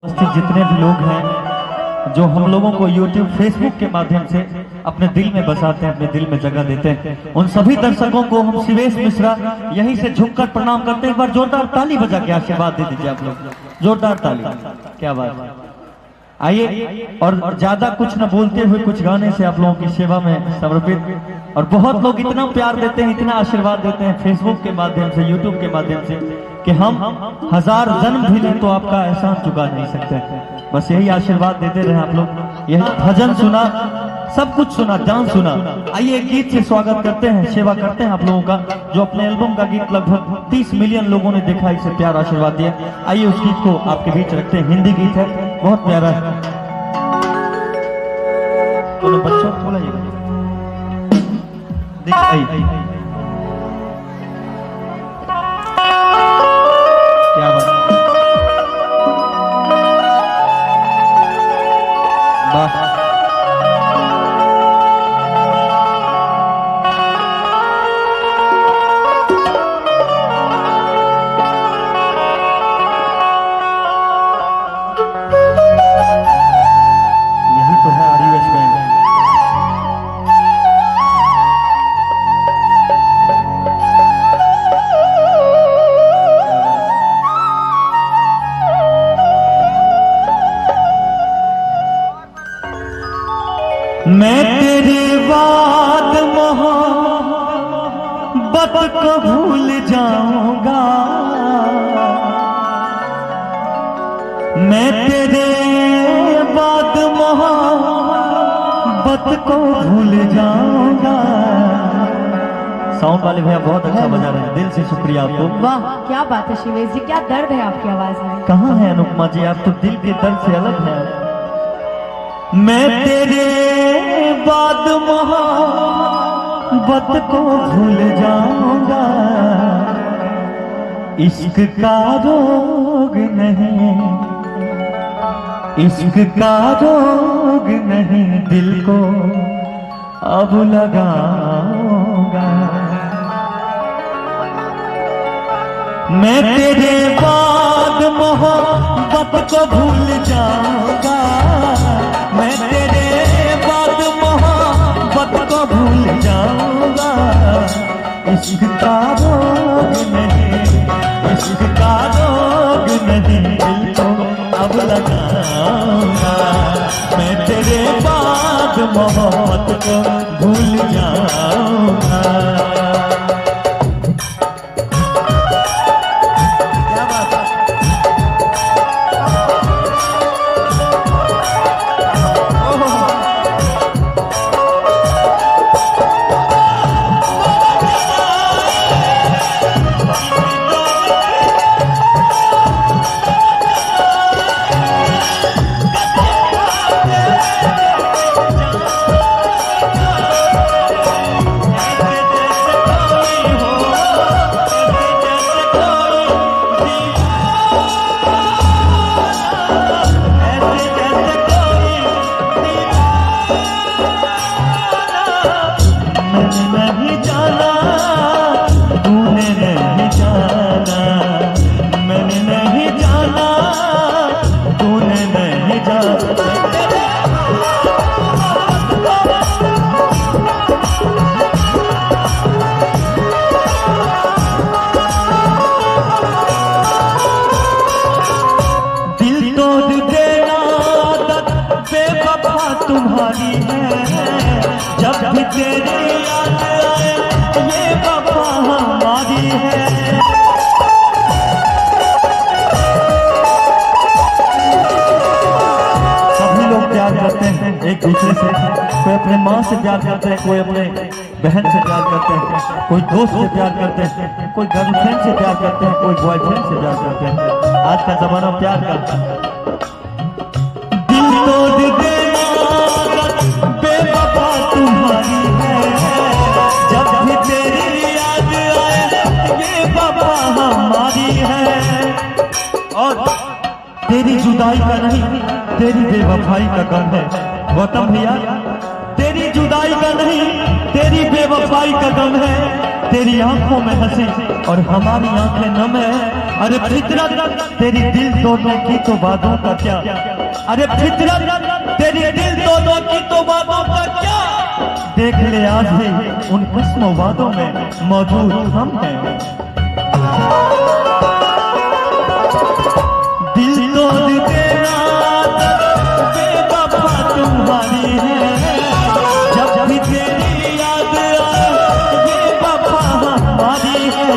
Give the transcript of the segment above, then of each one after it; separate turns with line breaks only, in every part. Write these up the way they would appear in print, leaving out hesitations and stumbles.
उपस्थित जितने भी लोग हैं जो हम लोगों को YouTube, Facebook के माध्यम से अपने दिल में बसाते हैं, अपने दिल में जगह देते हैं, उन सभी दर्शकों को हम शिवेश मिश्रा यहीं से झुककर प्रणाम करते हैं। एक बार जोरदार ताली बजा के आशीर्वाद दे दीजिए आप लोग, जोरदार ताली। क्या बात है। आइए और ज्यादा कुछ न बोलते हुए कुछ गाने से आप लोगों की सेवा में समर्पित। और बहुत लोग इतना प्यार देते हैं, इतना आशीर्वाद देते हैं फेसबुक के माध्यम से, यूट्यूब के माध्यम से, कि हम 1000 जन्म भी लें तो आपका एहसान चुका नहीं सकते। बस यही आशीर्वाद देते रहे आप लोग। यही भजन सुना, सब कुछ सुना, डांस सुना। आइए एक गीत से स्वागत करते हैं, सेवा करते हैं आप लोगों का। जो अपने एल्बम का गीत लगभग 30 मिलियन लोगों ने देखा, इसे प्यार आशीर्वाद दिया। आइए उस गीत को आपके बीच रखते हैं। हिंदी गीत है, बहुत प्यारा है। तो बच्चों बोला क्या बात, वाह। यही तो है आरयूएस बैंड। मैं तेरे बाद मोहब्बत को भूल जाऊंगा, मैं तेरे बाद मोहब्बत को भूल जाऊंगा। साउंड वाले भैया बहुत अच्छा बजा रहे हैं, दिल से शुक्रिया आपको।
वाह क्या बात है शिवेश जी, क्या दर्द है आपकी आवाज में।
कहाँ है अनुपमा जी, आप तो दिल के दर्द से अलग हैं। मैं तेरे बाद मोहब्बत को भूल जाऊंगा, इश्क का रोग नहीं, इश्क का रोग नहीं, दिल को अब लगाऊंगा। मैं तेरे बाद मोहब्बत को भूल जाऊंगा, मैं तेरे बाद मोहब्बत को भूल जाऊंगा, इश्क का रोग नहीं, इश्क का रोग नहीं, दिल को अब लगाऊंगा। मैं तेरे बाद मोहब्बत को भूल जाऊंगा। नहीं जाना तूने नहीं जाना, मैंने नहीं जाना तूने नहीं जाना। दिल तोड़ देना आदत बेवफा तुम्हारी है, जब भी तेरी याद आए ये वफा हमारी है। सभी लोग प्यार करते हैं एक दूसरे से, कोई अपने माँ से प्यार करते हैं, कोई अपने बहन से प्यार करते हैं, कोई दोस्त से प्यार करते हैं, कोई गर्लफ्रेंड से प्यार करते हैं, कोई बॉयफ्रेंड से प्यार करते हैं। आज का जमाना प्यार का। दिल तोड़ देना बेवफा तुम्हारी है, जब भी तेरी याद आए ये वफा हमारी है। और तेरी जुदाई का नहीं, तेरी बेवफाई का गम है गौतम भैया। तेरी जुदाई का नहीं, तेरी बेवफाई का गम है, तेरी आंखों में हंसी और हमारी आंखें नम है। अरे फितरत तेरी दिल दोनों की तो बातों का क्या, अरे फितरत तेरी दिल दोनों की तो बातों का क्या। देख ले आज भी उन कसमों वादों में मौजूद हम हैं। दिल तोड़ देना बेवफा तुम्हारी है, जब भी तेरी याद आए ये वफा हमारी है।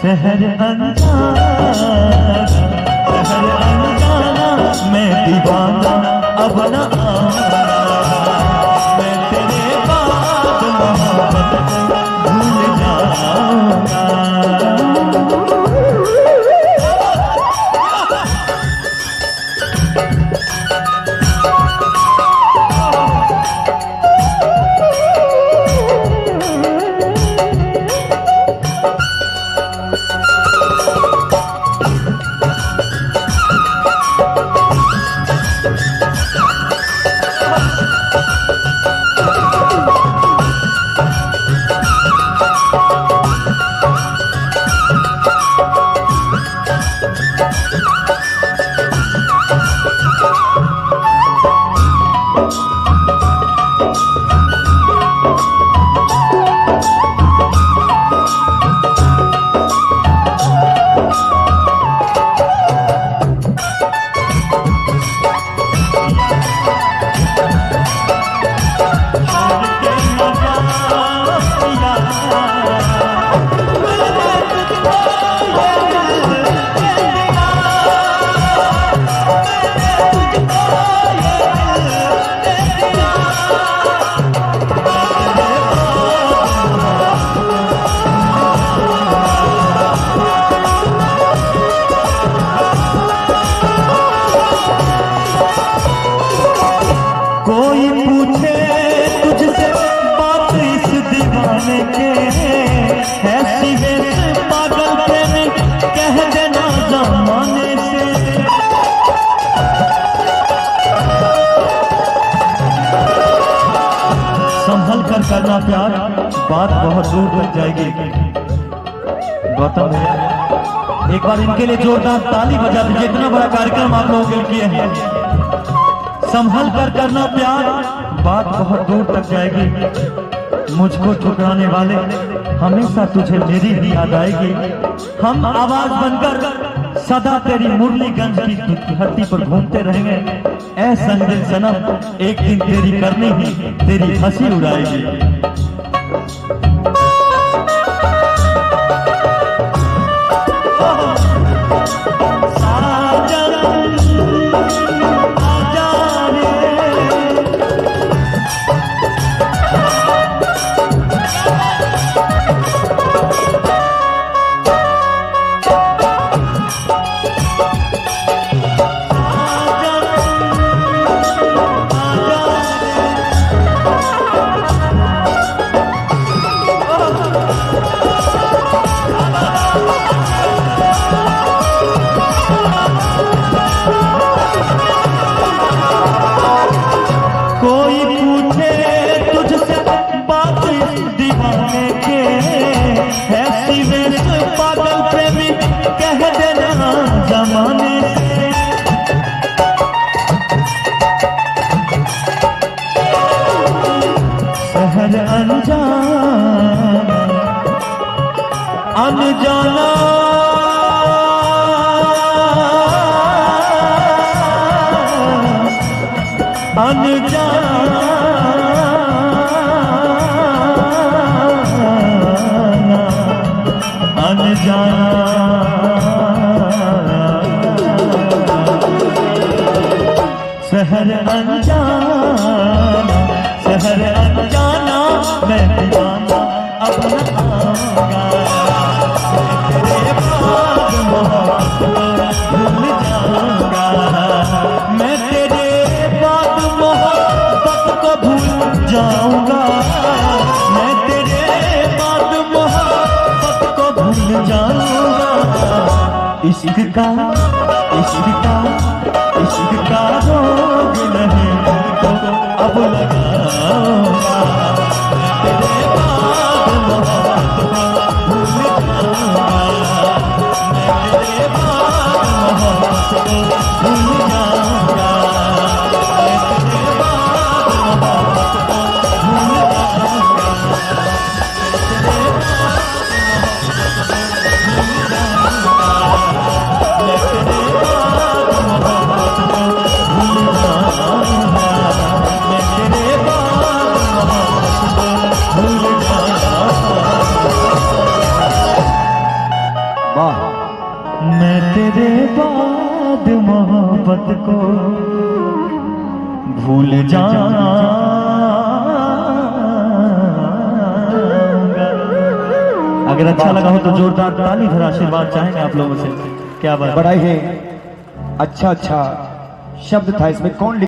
शहर अनजाना, शहर अनजाना, मैं दीवाना अब न आना, मैं तेरे बाद मोहब्बत भूल जाऊंगा। कोई पूछे तुझसे बात इस दीवाने के, ऐसी वेश पागल प्रेमी कह देना जमाने से। संभल कर करना प्यार, बात बहुत दूर तक जाएगी। गौतम भैया एक बार इनके लिए जोरदार ताली बजा दीजिए, इतना बड़ा कार्यक्रम आप लोगों के लिए किए हैं। संभल कर करना प्यार, बात बहुत दूर तक जाएगी। मुझको ठुकराने वाले हमेशा तुझे मेरी ही याद आएगी। हम आवाज बनकर सदा तेरी मुरलीगंज की धरती पर घूमते रहेंगे। ऐ संदिल सनम एक दिन तेरी करनी ही तेरी हंसी उड़ाएगी। कोई पूछे तुझसे बात इस दीवाने के, ऐसी वेश पागल प्रेमी कह देना जमाने से। शहर अनजाना, अनजाना अनजाना, अनजाना, शहर अनजाना, शहर अनजाना, मैं दीवाना अब न आऊंगा, तेरे बाद मोहब्बत भूल जाऊंगा। मैं तेरे बाद मोहब्बत को भूल जाऊंगा, मैं तेरे बाद मोहब्बत को भूल जाऊंगा। इश्क का इश्क का इश्क का रोग नहीं तो अब लगाऊंगा। मोहब्बत को भूल जाऊंगा। अगर अच्छा लगा हो तो जोरदार ताली भरा आशीर्वाद चाहेंगे आप लोगों से। क्या बात।
बड़ा ही अच्छा शब्द था इसमें। कौन